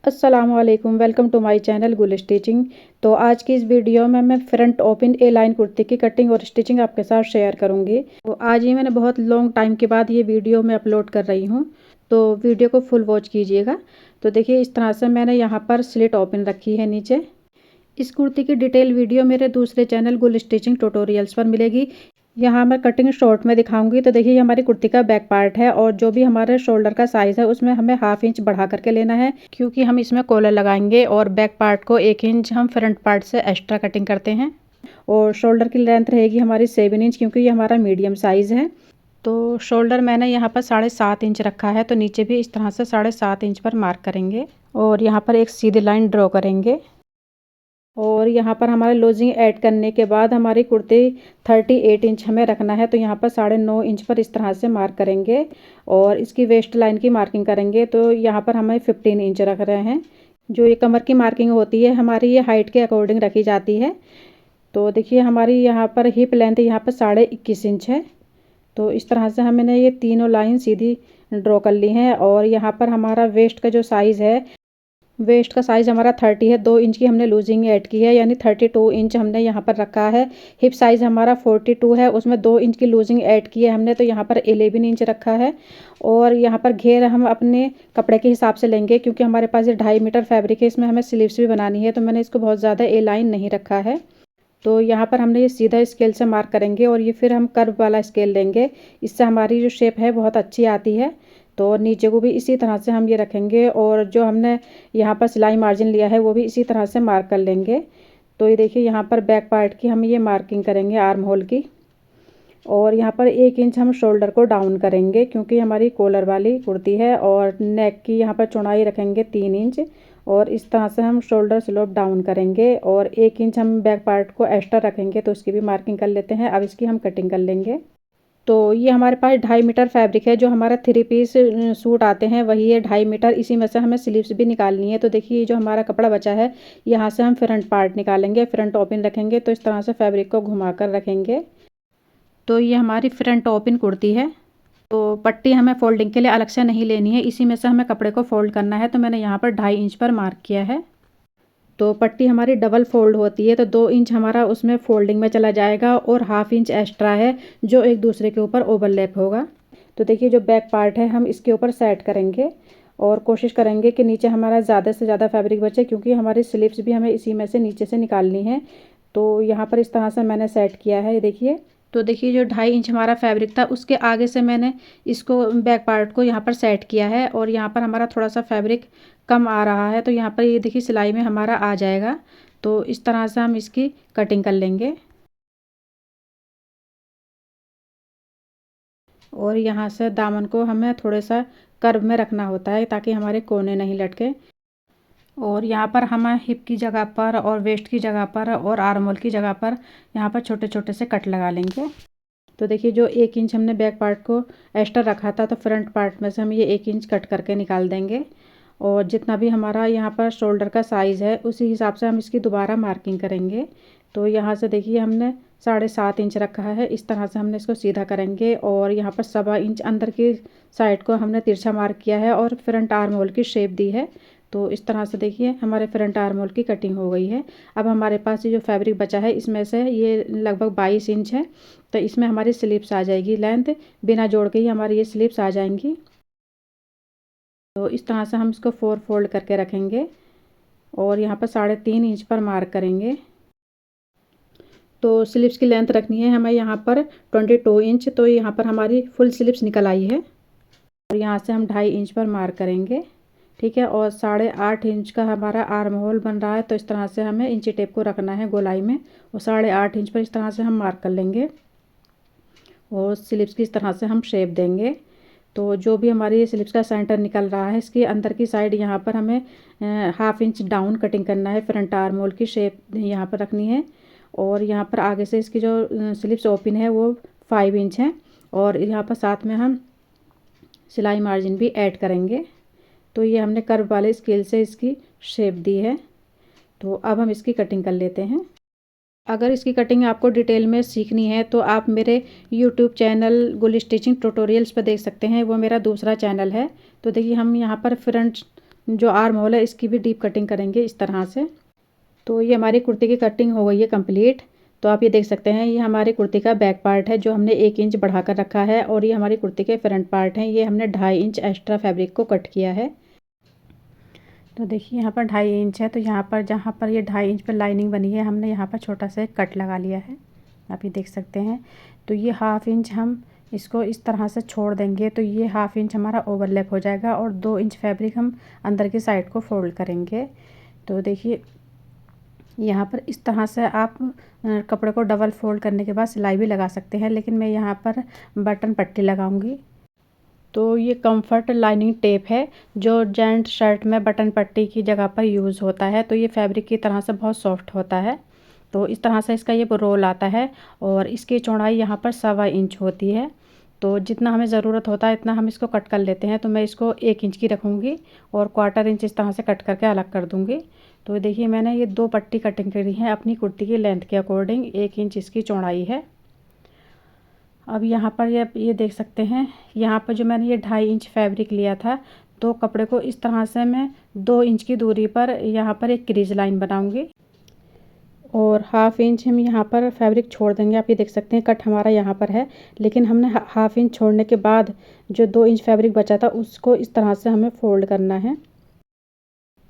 अस्सलामुअलैकुम, welcome to my channel गुल stitching. तो आज की इस वीडियो में मैं फ्रंट ओपन ए लाइन कुर्ती की कटिंग और स्टिचिंग आपके साथ शेयर करूंगी। तो आज ही मैंने बहुत लॉन्ग टाइम के बाद ये वीडियो मैं अपलोड कर रही हूँ, तो वीडियो को फुल वॉच कीजिएगा। तो देखिए इस तरह से मैंने यहाँ पर स्लिट ओपन रखी है नीचे। इस कुर्ती की डिटेल वीडियो मेरे दूसरे चैनल गुल स्टिचिंग ट्यूटोरियल्स पर मिलेगी। यहाँ मैं कटिंग शॉर्ट में दिखाऊंगी। तो देखिए ये हमारी कुर्ती का बैक पार्ट है और जो भी हमारे शोल्डर का साइज़ है उसमें हमें हाफ इंच बढ़ा करके लेना है, क्योंकि हम इसमें कॉलर लगाएंगे और बैक पार्ट को 1 इंच हम फ्रंट पार्ट से एक्स्ट्रा कटिंग करते हैं। और शोल्डर की लेंथ रहेगी हमारी 7 इंच, क्योंकि ये हमारा मीडियम साइज़ है। तो शोल्डर मैंने यहाँ पर 7.5 इंच रखा है, तो नीचे भी इस तरह से 7.5 इंच पर मार्क करेंगे और यहाँ पर एक सीधी लाइन ड्रॉ करेंगे। और यहाँ पर हमारे लूजिंग ऐड करने के बाद हमारी कुर्ती 38 इंच हमें रखना है, तो यहाँ पर 9.5 इंच पर इस तरह से मार्क करेंगे और इसकी वेस्ट लाइन की मार्किंग करेंगे। तो यहाँ पर हमें 15 इंच रख रहे हैं। जो ये कमर की मार्किंग होती है हमारी ये हाइट के अकॉर्डिंग रखी जाती है। तो देखिए हमारी यहाँ पर हिप लेंथ यहाँ पर 21.5 इंच है। तो इस तरह से हमने ये तीनों लाइन सीधी ड्रॉ कर ली हैं। और यहाँ पर हमारा वेस्ट का जो साइज़ है, वेस्ट का साइज़ हमारा 30 है, 2 इंच की हमने लूजिंग ऐड की है, यानी 32 इंच हमने यहाँ पर रखा है। हिप साइज़ हमारा 42 है, उसमें 2 इंच की लूजिंग ऐड की है हमने, तो यहाँ पर 11 इंच रखा है। और यहाँ पर घेर हम अपने कपड़े के हिसाब से लेंगे, क्योंकि हमारे पास ये 2.5 मीटर फैब्रिक है, इसमें हमें स्लीव्स भी बनानी है, तो मैंने इसको बहुत ज़्यादा ए लाइन नहीं रखा है। तो यहाँ पर हमने ये सीधा स्केल से मार्क करेंगे और ये फिर हम कर्व वाला स्केल लेंगे। इससे हमारी जो शेप है बहुत अच्छी आती है। तो नीचे को भी इसी तरह से हम ये रखेंगे और जो हमने यहाँ पर सिलाई मार्जिन लिया है वो भी इसी तरह से मार्क कर लेंगे। तो ये देखिए यहाँ पर बैक पार्ट की हम ये मार्किंग करेंगे आर्म होल की। और यहाँ पर 1 इंच हम शोल्डर को डाउन करेंगे, क्योंकि हमारी कॉलर वाली कुर्ती है। और नेक की यहाँ पर चौड़ाई रखेंगे 3 इंच और इस तरह से हम शोल्डर स्लोप डाउन करेंगे। और 1 इंच हम बैक पार्ट को एक्स्ट्रा रखेंगे, तो उसकी भी मार्किंग कर लेते हैं। अब इसकी हम कटिंग कर लेंगे। तो ये हमारे पास 2.5 मीटर फैब्रिक है, जो हमारा 3 पीस सूट आते हैं वही है 2.5 मीटर। इसी में से हमें स्लीव्स भी निकालनी है। तो देखिए जो हमारा कपड़ा बचा है यहाँ से हम फ्रंट पार्ट निकालेंगे, फ्रंट ओपन रखेंगे। तो इस तरह से फैब्रिक को घुमा कर रखेंगे। तो ये हमारी फ्रंट ओपन कुर्ती है। तो पट्टी हमें फोल्डिंग के लिए अलग से नहीं लेनी है, इसी में से हमें कपड़े को फोल्ड करना है। तो मैंने यहाँ पर 2.5 इंच पर मार्क किया है। तो पट्टी हमारी डबल फोल्ड होती है, तो 2 इंच हमारा उसमें फोल्डिंग में चला जाएगा और हाफ इंच एक्स्ट्रा है जो एक दूसरे के ऊपर ओवरलैप होगा। तो देखिए जो बैक पार्ट है हम इसके ऊपर सेट करेंगे और कोशिश करेंगे कि नीचे हमारा ज़्यादा से ज़्यादा फैब्रिक बचे, क्योंकि हमारी स्लीव्स भी हमें इसी में से नीचे से निकालनी है। तो यहाँ पर इस तरह से मैंने सेट किया है, ये देखिए। तो देखिए जो 2.5 इंच हमारा फैब्रिक था उसके आगे से मैंने इसको बैक पार्ट को यहाँ पर सेट किया है और यहाँ पर हमारा थोड़ा सा फैब्रिक कम आ रहा है, तो यहाँ पर ये देखिए सिलाई में हमारा आ जाएगा। तो इस तरह से हम इसकी कटिंग कर लेंगे। और यहाँ से दामन को हमें थोड़ा सा कर्व में रखना होता है, ताकि हमारे कोने नहीं लटके। और यहाँ पर हम हिप की जगह पर और वेस्ट की जगह पर और आर्म होल की जगह पर यहाँ पर छोटे छोटे से कट लगा लेंगे। तो देखिए जो 1 इंच हमने बैक पार्ट को एक्स्ट्रा रखा था, तो फ्रंट पार्ट में से हम ये 1 इंच कट करके निकाल देंगे। और जितना भी हमारा यहाँ पर शोल्डर का साइज़ है उसी हिसाब से हम इसकी दोबारा मार्किंग करेंगे। तो यहाँ से देखिए हमने 7.5 इंच रखा है, इस तरह से हमने इसको सीधा करेंगे। और यहाँ पर 1.25 इंच अंदर की साइड को हमने तिरछा मार्क किया है और फ्रंट आर्म होल की शेप दी है। तो इस तरह से देखिए हमारे फ्रंट आर्म होल की कटिंग हो गई है। अब हमारे पास ये जो फैब्रिक बचा है इसमें से ये लगभग 22 इंच है, तो इसमें हमारी स्लीव्स आ जाएगी। लेंथ बिना जोड़ के ही हमारी ये स्लीव्स आ जाएंगी। तो इस तरह से हम इसको 4 फोल्ड करके रखेंगे और यहाँ पर 3.5 इंच पर मार्क करेंगे। तो स्लीव्स की लेंथ रखनी है हमें यहाँ पर 22 इंच। तो यहाँ पर हमारी फुल स्लीव्स निकल आई है और यहाँ से हम 2.5 इंच पर मार्क करेंगे, ठीक है। और 8.5 इंच का हमारा आर्म होल बन रहा है, तो इस तरह से हमें इंची टेप को रखना है गोलाई में और 8.5 इंच पर इस तरह से हम मार्क कर लेंगे और स्लीव्स की इस तरह से हम शेप देंगे। तो जो भी हमारी स्लीव्स का सेंटर निकल रहा है इसके अंदर की साइड यहाँ पर हमें हाफ इंच डाउन कटिंग करना है। फ्रंट आर्म होल की शेप यहाँ पर रखनी है। और यहाँ पर आगे से इसकी जो स्लीव्स ओपन है वो 5 इंच है और यहाँ पर साथ में हम सिलाई मार्जिन भी ऐड करेंगे। तो ये हमने कर्व वाले स्केल से इसकी शेप दी है। तो अब हम इसकी कटिंग कर लेते हैं। अगर इसकी कटिंग आपको डिटेल में सीखनी है तो आप मेरे यूट्यूब चैनल गुल स्टिचिंग ट्यूटोरियल्स पर देख सकते हैं, वो मेरा दूसरा चैनल है। तो देखिए हम यहाँ पर फ्रंट जो आर्म होल है इसकी भी डीप कटिंग करेंगे इस तरह से। तो ये हमारी कुर्ती की कटिंग हो गई है कंप्लीट। तो आप ये देख सकते हैं ये हमारी कुर्ती का बैक पार्ट है जो हमने 1 इंच बढ़ा कर रखा है, और ये हमारी कुर्ती के फ्रंट पार्ट हैं, ये हमने 2.5 इंच एक्स्ट्रा फैब्रिक को कट किया है। तो देखिए यहाँ पर 2.5 इंच है, तो यहाँ पर जहाँ पर ये 2.5 इंच पर लाइनिंग बनी है हमने यहाँ पर छोटा सा एक कट लगा लिया है, आप ये देख सकते हैं। तो ये 1/2 इंच हम इसको इस तरह से छोड़ देंगे, तो ये 1/2 इंच हमारा ओवरलैप हो जाएगा, और 2 इंच फैब्रिक हम अंदर की साइड को फोल्ड करेंगे। तो देखिए यहाँ पर इस तरह से आप कपड़े को डबल फोल्ड करने के बाद सिलाई भी लगा सकते हैं, लेकिन मैं यहाँ पर बटन पट्टी लगाऊंगी। तो ये कंफर्ट लाइनिंग टेप है जो जेंट्स शर्ट में बटन पट्टी की जगह पर यूज़ होता है। तो ये फैब्रिक की तरह से बहुत सॉफ्ट होता है। तो इस तरह से इसका ये रोल आता है, और इसकी चौड़ाई यहाँ पर 1.25 इंच होती है। तो जितना हमें ज़रूरत होता है इतना हम इसको कट कर लेते हैं। तो मैं इसको 1 इंच की रखूँगी और 1/4 इंच इस तरह से कट करके अलग कर दूँगी। तो देखिए मैंने ये 2 पट्टी कटिंग करी है अपनी कुर्ती की लेंथ के अकॉर्डिंग, 1 इंच इसकी चौड़ाई है। अब यहाँ पर ये देख सकते हैं, यहाँ पर जो मैंने ये 2.5 इंच फैब्रिक लिया था, तो कपड़े को इस तरह से मैं 2 इंच की दूरी पर यहाँ पर एक क्रीज लाइन बनाऊंगी, और 1/2 इंच हम यहाँ पर फैब्रिक छोड़ देंगे। आप ये देख सकते हैं कट हमारा यहाँ पर है, लेकिन हमने 1/2 इंच छोड़ने के बाद जो 2 इंच फैब्रिक बचा था उसको इस तरह से हमें फोल्ड करना है।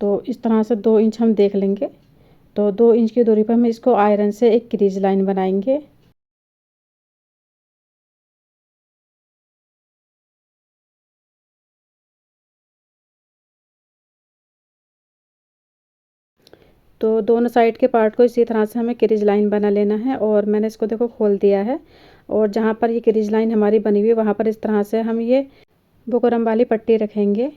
तो इस तरह से 2 इंच हम देख लेंगे। तो 2 इंच की दूरी पर हम इसको आयरन से एक क्रीज लाइन बनाएंगे। तो दोनों साइड के पार्ट को इसी तरह से हमें क्रीज लाइन बना लेना है, और मैंने इसको देखो खोल दिया है, और जहाँ पर ये क्रीज लाइन हमारी बनी हुई है वहाँ पर इस तरह से हम ये बुकरम वाली पट्टी रखेंगे,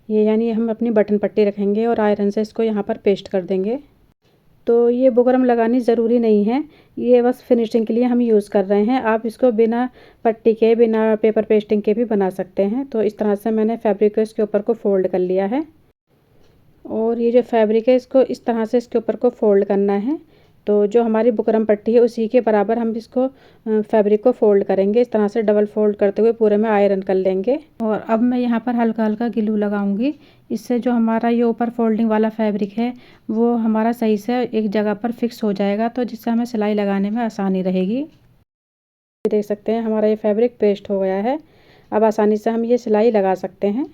ये यानी हम अपनी बटन पट्टी रखेंगे, और आयरन से इसको यहाँ पर पेस्ट कर देंगे। तो ये बुकरम लगानी ज़रूरी नहीं है, ये बस फिनिशिंग के लिए हम यूज़ कर रहे हैं। आप इसको बिना पट्टी के, बिना पेपर पेस्टिंग के भी बना सकते हैं। तो इस तरह से मैंने फैब्रिक को इसके ऊपर को फोल्ड कर लिया है, और ये जो फैब्रिक है इसको इस तरह से इसके ऊपर को फोल्ड करना है। तो जो हमारी बुकरम पट्टी है उसी के बराबर हम इसको फैब्रिक को फोल्ड करेंगे, इस तरह से डबल फोल्ड करते हुए पूरे में आयरन कर लेंगे। और अब मैं यहाँ पर हल्का हल्का ग्लू लगाऊंगी, इससे जो हमारा ये ऊपर फोल्डिंग वाला फैब्रिक है वो हमारा सही से एक जगह पर फिक्स हो जाएगा, तो जिससे हमें सिलाई लगाने में आसानी रहेगी। देख सकते हैं हमारा ये फैब्रिक पेस्ट हो गया है, अब आसानी से हम ये सिलाई लगा सकते हैं।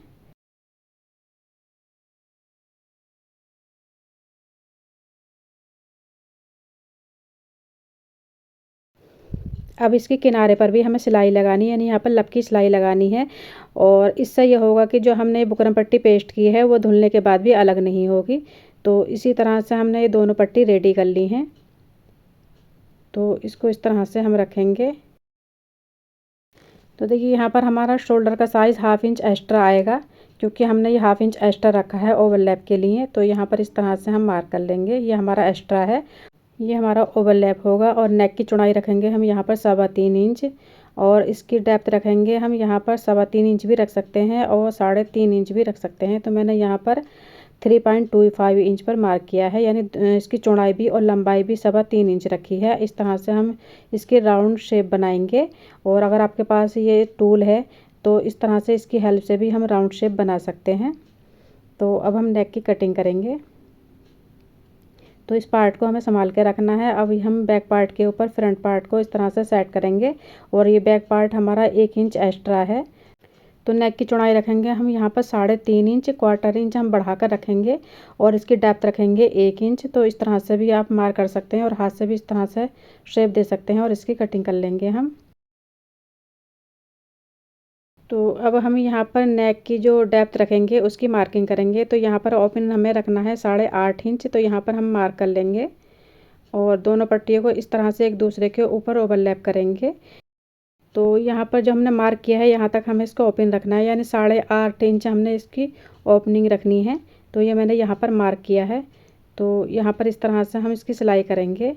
अब इसके किनारे पर भी हमें सिलाई लगानी है, यानी यहाँ पर लपकी सिलाई लगानी है, और इससे यह होगा कि जो हमने बुकरम पट्टी पेस्ट की है वो धुलने के बाद भी अलग नहीं होगी। तो इसी तरह से हमने ये दोनों पट्टी रेडी कर ली हैं। तो इसको इस तरह से हम रखेंगे। तो देखिए यहाँ पर हमारा शोल्डर का साइज़ 1/2 इंच एक्स्ट्रा आएगा, क्योंकि हमने ये 1/2 इंच एक्स्ट्रा रखा है ओवरलैप के लिए। तो यहाँ पर इस तरह से हम मार्क कर लेंगे, ये हमारा एक्स्ट्रा है, ये हमारा ओवरलैप होगा। और नेक की चौड़ाई रखेंगे हम यहाँ पर 3.25 इंच, और इसकी डेप्थ रखेंगे हम यहाँ पर 3.25 इंच भी रख सकते हैं और 3.5 इंच भी रख सकते हैं। तो मैंने यहाँ पर 3.25 इंच पर मार्क किया है, यानी इसकी चौड़ाई भी और लंबाई भी 3.25 इंच रखी है। इस तरह से हम इसकी राउंड शेप बनाएंगे, और अगर आपके पास ये टूल है तो इस तरह से इसकी हेल्प से भी हम राउंड शेप बना सकते हैं। तो अब हम नेक की कटिंग करेंगे। तो इस पार्ट को हमें संभाल के रखना है। अब हम बैक पार्ट के ऊपर फ्रंट पार्ट को इस तरह से सेट करेंगे, और ये बैक पार्ट हमारा 1 इंच एक्स्ट्रा है। तो नेक की चौड़ाई रखेंगे हम यहाँ पर 3.5 इंच, 1/4 इंच हम बढ़ाकर रखेंगे, और इसकी डेप्थ रखेंगे 1 इंच। तो इस तरह से भी आप मार्क कर सकते हैं, और हाथ से भी इस तरह से शेप दे सकते हैं, और इसकी कटिंग कर लेंगे हम। तो अब हम यहाँ पर नेक की जो डेप्थ रखेंगे उसकी मार्किंग करेंगे। तो यहाँ पर ओपन हमें रखना है 8.5 इंच, तो यहाँ पर हम मार्क कर लेंगे, और दोनों पट्टियों को इस तरह से एक दूसरे के ऊपर ओवरलैप करेंगे। तो यहाँ पर जो हमने मार्क किया है यहाँ तक हमें इसको ओपन रखना है, यानी 8.5 इंच हमने इसकी ओपनिंग रखनी है। तो ये मैंने यहाँ पर मार्क किया है। तो यहाँ पर इस तरह से हम इसकी सिलाई करेंगे।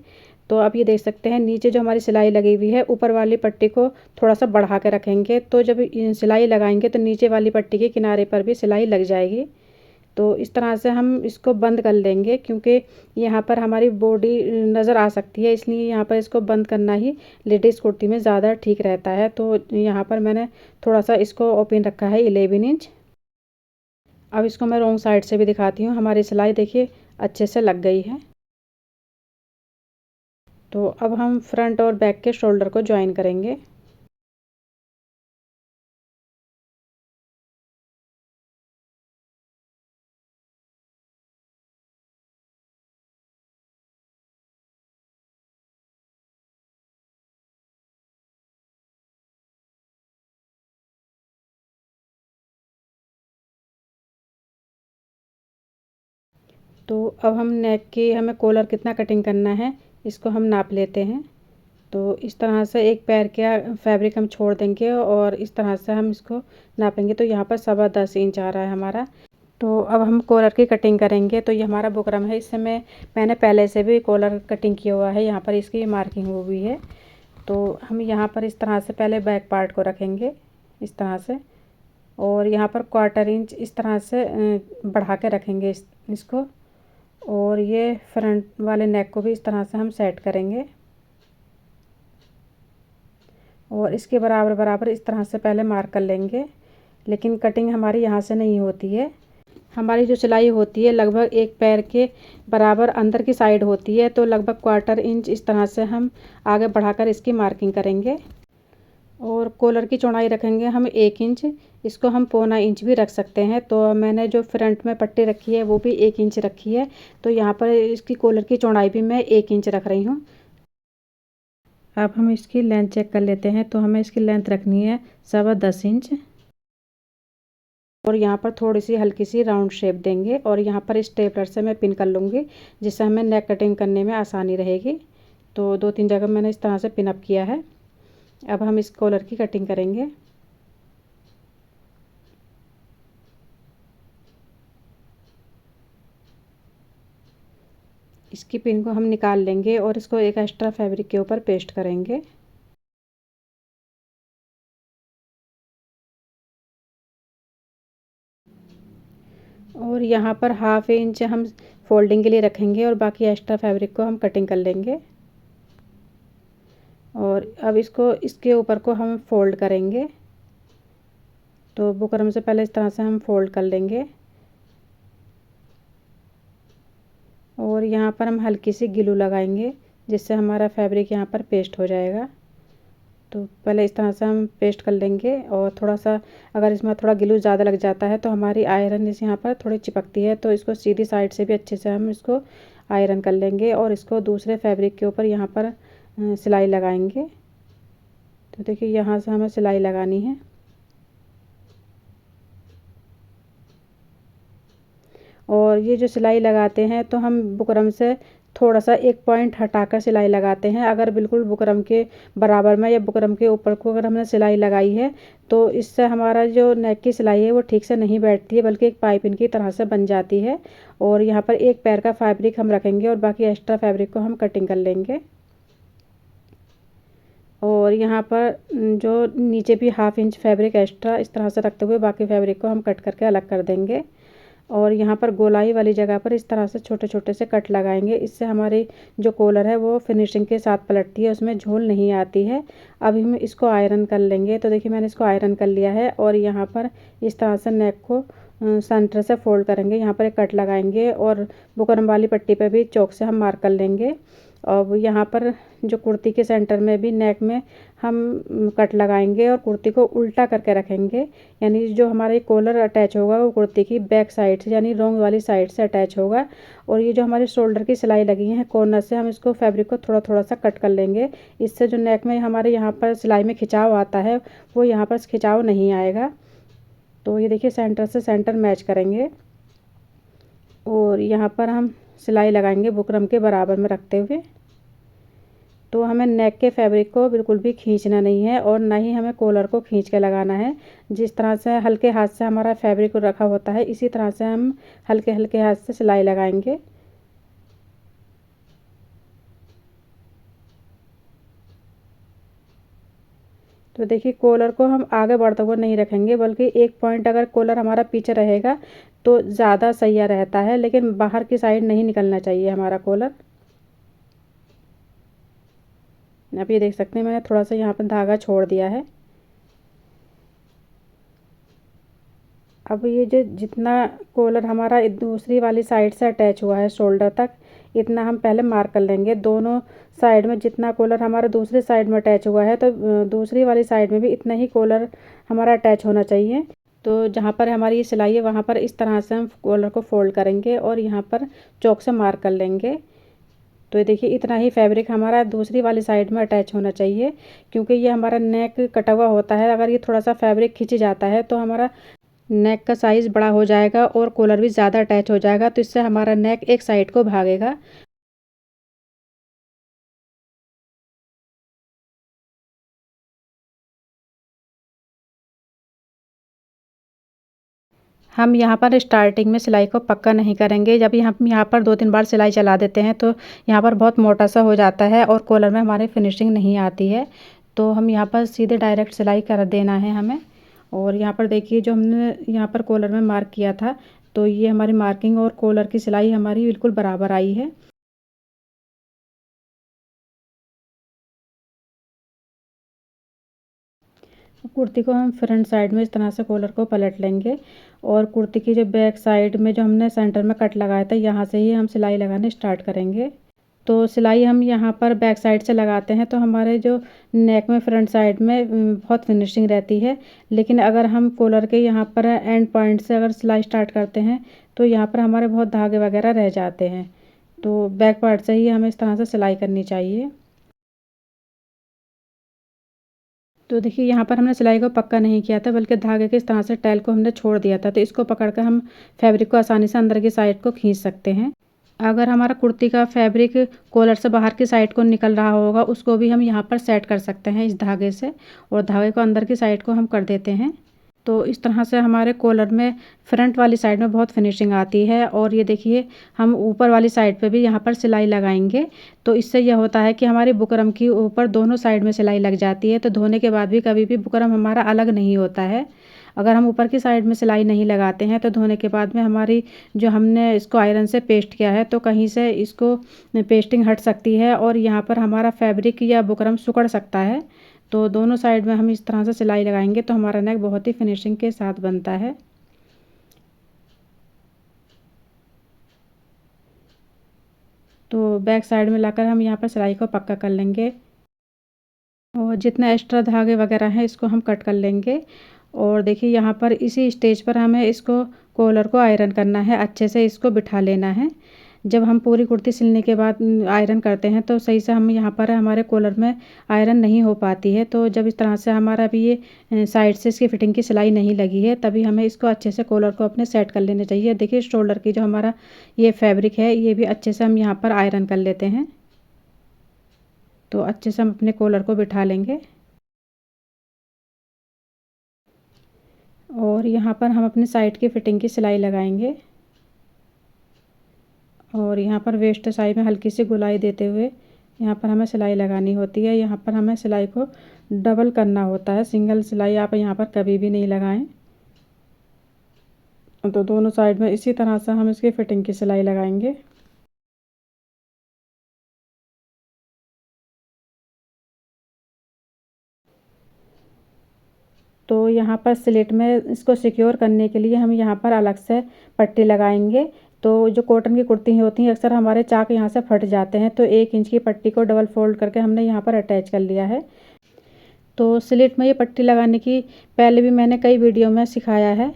तो आप ये देख सकते हैं नीचे जो हमारी सिलाई लगी हुई है ऊपर वाली पट्टी को थोड़ा सा बढ़ा के रखेंगे, तो जब सिलाई लगाएंगे तो नीचे वाली पट्टी के किनारे पर भी सिलाई लग जाएगी। तो इस तरह से हम इसको बंद कर लेंगे, क्योंकि यहाँ पर हमारी बॉडी नज़र आ सकती है, इसलिए यहाँ पर इसको बंद करना ही लेडीज़ कुर्ती में ज़्यादा ठीक रहता है। तो यहाँ पर मैंने थोड़ा सा इसको ओपन रखा है 11 इंच। अब इसको मैं रॉन्ग साइड से भी दिखाती हूँ। हमारी सिलाई देखिए अच्छे से लग गई है। तो अब हम फ्रंट और बैक के शोल्डर को ज्वाइन करेंगे। तो अब हम नेक की हमें कॉलर कितना कटिंग करना है इसको हम नाप लेते हैं। तो इस तरह से एक पैर का फैब्रिक हम छोड़ देंगे और इस तरह से हम इसको नापेंगे। तो यहाँ पर 10.25 इंच आ रहा है हमारा। तो अब हम कॉलर की कटिंग करेंगे। तो ये हमारा बुकरम है, इससे मैंने पहले से भी कॉलर कटिंग किया हुआ है, यहाँ पर इसकी मार्किंग हुई है। तो हम यहाँ पर इस तरह से पहले बैक पार्ट को रखेंगे इस तरह से, और यहाँ पर 1/4 इंच इस तरह से बढ़ा के रखेंगे इसको। और ये फ्रंट वाले नेक को भी इस तरह से हम सेट करेंगे और इसके बराबर बराबर इस तरह से पहले मार्क कर लेंगे। लेकिन कटिंग हमारी यहाँ से नहीं होती है, हमारी जो सिलाई होती है लगभग एक पैर के बराबर अंदर की साइड होती है। तो लगभग 1/4 इंच इस तरह से हम आगे बढ़ाकर इसकी मार्किंग करेंगे। और कॉलर की चौड़ाई रखेंगे हम 1 इंच, इसको हम 1/4 इंच भी रख सकते हैं। तो मैंने जो फ्रंट में पट्टी रखी है वो भी 1 इंच रखी है। तो यहाँ पर इसकी कॉलर की चौड़ाई भी मैं 1 इंच रख रही हूँ। अब हम इसकी लेंथ चेक कर लेते हैं। तो हमें इसकी लेंथ रखनी है 10.25 इंच। और यहाँ पर थोड़ी सी हल्की सी राउंड शेप देंगे और यहाँ पर स्टेपलर से मैं पिन कर लूँगी, जिससे हमें नेक कटिंग करने में आसानी रहेगी। तो 2-3 जगह मैंने इस तरह से पिन अप किया है। अब हम इस कॉलर की कटिंग करेंगे। इसकी पिन को हम निकाल लेंगे और इसको एक एक्स्ट्रा फैब्रिक के ऊपर पेस्ट करेंगे। और यहाँ पर 1/2 इंच हम फोल्डिंग के लिए रखेंगे और बाकी एक्स्ट्रा फैब्रिक को हम कटिंग कर लेंगे। और अब इसको इसके ऊपर को हम फोल्ड करेंगे। तो बुकरम से पहले इस तरह से हम फोल्ड कर लेंगे और यहाँ पर हम हल्की सी ग्लू लगाएंगे, जिससे हमारा फैब्रिक यहाँ पर पेस्ट हो जाएगा। तो पहले इस तरह से हम पेस्ट कर लेंगे और थोड़ा सा अगर इसमें थोड़ा ग्लू ज़्यादा लग जाता है तो हमारी आयरन इस यहाँ पर थोड़ी चिपकती है। तो इसको सीधी साइड से भी अच्छे से हम इसको आयरन कर लेंगे और इसको दूसरे फैब्रिक के ऊपर यहाँ पर सिलाई लगाएंगे। तो देखिए यहाँ से हमें सिलाई लगानी है और ये जो सिलाई लगाते हैं तो हम बुकरम से थोड़ा सा एक पॉइंट हटाकर सिलाई लगाते हैं। अगर बिल्कुल बुकरम के बराबर में या बुकरम के ऊपर को अगर हमने सिलाई लगाई है तो इससे हमारा जो नेक की सिलाई है वो ठीक से नहीं बैठती है, बल्कि एक पाइपिंग की तरह से बन जाती है। और यहाँ पर एक पैर का फैब्रिक हम रखेंगे और बाकी एक्स्ट्रा फैब्रिक को हम कटिंग कर लेंगे। और यहाँ पर जो नीचे भी 1/2 इंच फैब्रिक एक्स्ट्रा इस तरह से रखते हुए बाकी फैब्रिक को हम कट करके अलग कर देंगे। और यहाँ पर गोलाई वाली जगह पर इस तरह से छोटे छोटे से कट लगाएंगे। इससे हमारी जो कॉलर है वो फिनिशिंग के साथ पलटती है, उसमें झोल नहीं आती है। अभी हम इसको आयरन कर लेंगे। तो देखिए मैंने इसको आयरन कर लिया है और यहाँ पर इस तरह से नेक को सेंटर से फोल्ड करेंगे, यहाँ पर एक कट लगाएंगे और बुकरम वाली पट्टी पर भी चौक से हम मार्क कर लेंगे। और यहाँ पर जो कुर्ती के सेंटर में भी नेक में हम कट लगाएंगे और कुर्ती को उल्टा करके रखेंगे, यानी जो हमारी कॉलर अटैच होगा वो कुर्ती की बैक साइड से यानी रॉन्ग वाली साइड से अटैच होगा। और ये जो हमारे शोल्डर की सिलाई लगी है कॉर्नर से हम इसको फैब्रिक को थोड़ा थोड़ा सा कट कर लेंगे। इससे जो नेक में हमारे यहाँ पर सिलाई में खिंचाव आता है वो यहाँ पर खिंचाव नहीं आएगा। तो ये देखिए सेंटर से सेंटर मैच करेंगे और यहाँ पर हम सिलाई लगाएंगे बुकरम के बराबर में रखते हुए। तो हमें नेक के फैब्रिक को बिल्कुल भी खींचना नहीं है और ना ही हमें कॉलर को खींच के लगाना है। जिस तरह से हल्के हाथ से हमारा फैब्रिक रखा होता है इसी तरह से हम हल्के हल्के हाथ से सिलाई लगाएंगे। तो देखिए कॉलर को हम आगे बढ़ते हुए नहीं रखेंगे, बल्कि एक पॉइंट अगर कॉलर हमारा पीछे रहेगा तो ज़्यादा सही रहता है, लेकिन बाहर की साइड नहीं निकलना चाहिए हमारा कॉलर। आप ये देख सकते हैं मैंने थोड़ा सा यहाँ पर धागा छोड़ दिया है। अब ये जो जितना कॉलर हमारा दूसरी वाली साइड से अटैच हुआ है शोल्डर तक, इतना हम पहले मार्क कर लेंगे। दोनों साइड में जितना कॉलर हमारा दूसरी साइड में अटैच हुआ है, तो दूसरी वाली साइड में भी इतना ही कॉलर हमारा अटैच होना चाहिए। तो जहाँ पर हमारी ये सिलाई है वहाँ पर इस तरह से हम कॉलर को फोल्ड करेंगे और यहाँ पर चॉक से मार्क कर लेंगे। तो ये देखिए इतना ही फैब्रिक हमारा दूसरी वाली साइड में अटैच होना चाहिए, क्योंकि ये हमारा नेक कटा हुआ होता है। अगर ये थोड़ा सा फैब्रिक खिंच जाता है तो हमारा नेक का साइज़ बड़ा हो जाएगा और कॉलर भी ज़्यादा अटैच हो जाएगा, तो इससे हमारा नेक एक साइड को भागेगा। हम यहाँ पर स्टार्टिंग में सिलाई को पक्का नहीं करेंगे। जब हम यहाँ पर 2-3 बार सिलाई चला देते हैं तो यहाँ पर बहुत मोटा सा हो जाता है और कॉलर में हमारे फिनिशिंग नहीं आती है। तो हम यहाँ पर सीधे डायरेक्ट सिलाई कर देना है हमें। और यहाँ पर देखिए जो हमने यहाँ पर कॉलर में मार्क किया था, तो ये हमारी मार्किंग और कॉलर की सिलाई हमारी बिल्कुल बराबर आई है। कुर्ती को हम फ्रंट साइड में इस तरह से कॉलर को पलट लेंगे और कुर्ती की जो बैक साइड में जो हमने सेंटर में कट लगाया था, यहाँ से ही हम सिलाई लगाने स्टार्ट करेंगे। तो सिलाई हम यहाँ पर बैक साइड से लगाते हैं तो हमारे जो नेक में फ्रंट साइड में बहुत फिनिशिंग रहती है। लेकिन अगर हम कॉलर के यहाँ पर एंड पॉइंट से अगर सिलाई स्टार्ट करते हैं तो यहाँ पर हमारे बहुत धागे वगैरह रह जाते हैं। तो बैक पार्ट से ही हमें इस तरह से सिलाई करनी चाहिए। तो देखिए यहाँ पर हमने सिलाई को पक्का नहीं किया था, बल्कि धागे के इस तरह से टैल को हमने छोड़ दिया था। तो इसको पकड़कर हम फैब्रिक को आसानी से अंदर की साइड को खींच सकते हैं। अगर हमारा कुर्ती का फैब्रिक कॉलर से बाहर की साइड को निकल रहा होगा, उसको भी हम यहाँ पर सेट कर सकते हैं इस धागे से, और धागे को अंदर की साइड को हम कर देते हैं। तो इस तरह से हमारे कॉलर में फ्रंट वाली साइड में बहुत फिनिशिंग आती है। और ये देखिए हम ऊपर वाली साइड पे भी यहाँ पर सिलाई लगाएंगे, तो इससे यह होता है कि हमारी बुकरम की ऊपर दोनों साइड में सिलाई लग जाती है। तो धोने के बाद भी कभी भी बुकरम हमारा अलग नहीं होता है। अगर हम ऊपर की साइड में सिलाई नहीं लगाते हैं तो धोने के बाद में हमारी जो हमने इसको आयरन से पेस्ट किया है, तो कहीं से इसको पेस्टिंग हट सकती है और यहाँ पर हमारा फैब्रिक या बुकरम सिकुड़ सकता है। तो दोनों साइड में हम इस तरह से सिलाई लगाएंगे तो हमारा नेक बहुत ही फिनिशिंग के साथ बनता है। तो बैक साइड में लाकर हम यहाँ पर सिलाई को पक्का कर लेंगे और जितना एक्स्ट्रा धागे वगैरह हैं इसको हम कट कर लेंगे। और देखिए यहाँ पर इसी स्टेज पर हमें इसको कॉलर को आयरन करना है, अच्छे से इसको बिठा लेना है। जब हम पूरी कुर्ती सिलने के बाद आयरन करते हैं तो सही से हम यहाँ पर हमारे कॉलर में आयरन नहीं हो पाती है। तो जब इस तरह से हमारा भी ये साइड से इसकी फिटिंग की सिलाई नहीं लगी है, तभी हमें इसको अच्छे से कॉलर को अपने सेट कर लेने चाहिए। देखिए शोल्डर की जो हमारा ये फैब्रिक है, ये भी अच्छे से हम यहाँ पर आयरन कर लेते हैं। तो अच्छे से हम अपने कॉलर को बिठा लेंगे और यहाँ पर हम अपने साइड की फिटिंग की सिलाई लगाएंगे। और यहाँ पर वेस्ट साइड में हल्की सी गोलाई देते हुए यहाँ पर हमें सिलाई लगानी होती है। यहाँ पर हमें सिलाई को डबल करना होता है, सिंगल सिलाई आप यहाँ पर कभी भी नहीं लगाएं। तो दोनों साइड में इसी तरह से हम इसकी फिटिंग की सिलाई लगाएंगे। तो यहाँ पर स्लिट में इसको सिक्योर करने के लिए हम यहाँ पर अलग से पट्टी लगाएंगे। तो जो कॉटन की कुर्ती होती हैं अक्सर हमारे चाक यहाँ से फट जाते हैं, तो 1 इंच की पट्टी को डबल फोल्ड करके हमने यहाँ पर अटैच कर लिया है। तो स्लिट में ये पट्टी लगाने की पहले भी मैंने कई वीडियो में सिखाया है,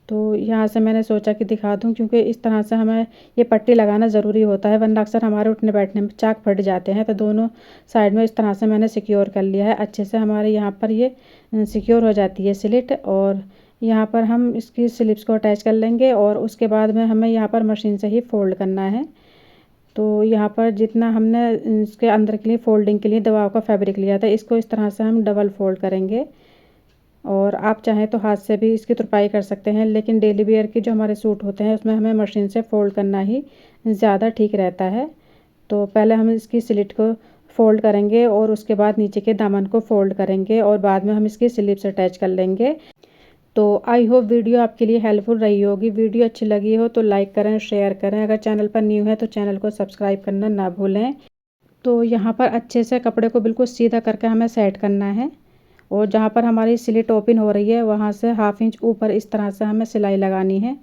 तो यहाँ से मैंने सोचा कि दिखा दूँ, क्योंकि इस तरह से हमें ये पट्टी लगाना ज़रूरी होता है, वरना अक्सर हमारे उठने बैठने में चाक फट जाते हैं। तो दोनों साइड में इस तरह से मैंने सिक्योर कर लिया है, अच्छे से हमारे यहाँ पर ये सिक्योर हो जाती है स्लिट। और यहाँ पर हम इसकी स्लिप्स को अटैच कर लेंगे और उसके बाद में हमें यहाँ पर मशीन से ही फोल्ड करना है। तो यहाँ पर जितना हमने इसके अंदर के लिए फोल्डिंग के लिए दबाव का फैब्रिक लिया था, इसको इस तरह से हम डबल फोल्ड करेंगे। और आप चाहें तो हाथ से भी इसकी तुरपाई कर सकते हैं, लेकिन डेली वेयर की जो हमारे सूट होते हैं उसमें हमें मशीन से फ़ोल्ड करना ही ज़्यादा ठीक रहता है। तो पहले हम इसकी स्लिट को फ़ोल्ड करेंगे और उसके बाद नीचे के दामन को फ़ोल्ड करेंगे और बाद में हम इसकी स्लिप्स अटैच कर लेंगे। तो आई होप वीडियो आपके लिए हेल्पफुल रही होगी। वीडियो अच्छी लगी हो तो लाइक करें, शेयर करें। अगर चैनल पर न्यू है तो चैनल को सब्सक्राइब करना ना भूलें। तो यहाँ पर अच्छे से कपड़े को बिल्कुल सीधा करके हमें सेट करना है और जहाँ पर हमारी स्लिट ओपन हो रही है वहाँ से 1/2 इंच ऊपर इस तरह से हमें सिलाई लगानी है।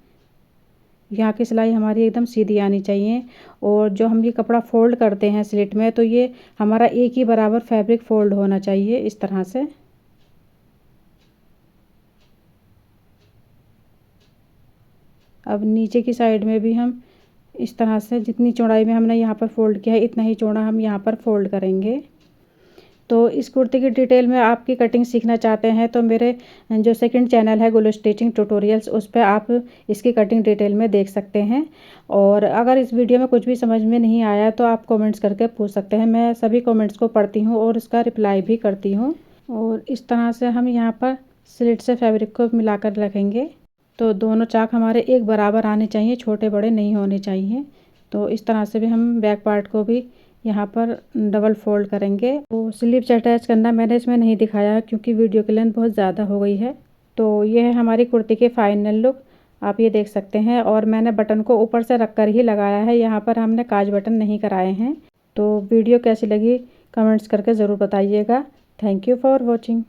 यहाँ की सिलाई हमारी एकदम सीधी आनी चाहिए। और जो हम ये कपड़ा फोल्ड करते हैं स्लिट में, तो ये हमारा एक ही बराबर फैब्रिक फोल्ड होना चाहिए इस तरह से। अब नीचे की साइड में भी हम इस तरह से जितनी चौड़ाई में हमने यहाँ पर फोल्ड किया है इतना ही चौड़ा हम यहाँ पर फोल्ड करेंगे। तो इस कुर्ती की डिटेल में आपकी कटिंग सीखना चाहते हैं तो मेरे जो सेकंड चैनल है गुल स्टिचिंग ट्यूटोरियल्स, उस पर आप इसकी कटिंग डिटेल में देख सकते हैं। और अगर इस वीडियो में कुछ भी समझ में नहीं आया तो आप कमेंट्स करके पूछ सकते हैं। मैं सभी कमेंट्स को पढ़ती हूँ और उसका रिप्लाई भी करती हूँ। और इस तरह से हम यहाँ पर स्लिट से फैब्रिक को मिलाकर रखेंगे। तो दोनों चाक हमारे एक बराबर आने चाहिए, छोटे बड़े नहीं होने चाहिए। तो इस तरह से भी हम बैक पार्ट को भी यहाँ पर डबल फोल्ड करेंगे। तो स्लीव्स अटैच करना मैंने इसमें नहीं दिखाया है क्योंकि वीडियो की लेंथ बहुत ज़्यादा हो गई है। तो ये है हमारी कुर्ती की फाइनल लुक, आप ये देख सकते हैं। और मैंने बटन को ऊपर से रख कर ही लगाया है, यहाँ पर हमने काज बटन नहीं कराए हैं। तो वीडियो कैसी लगी कमेंट्स करके ज़रूर बताइएगा। Thank you for watching.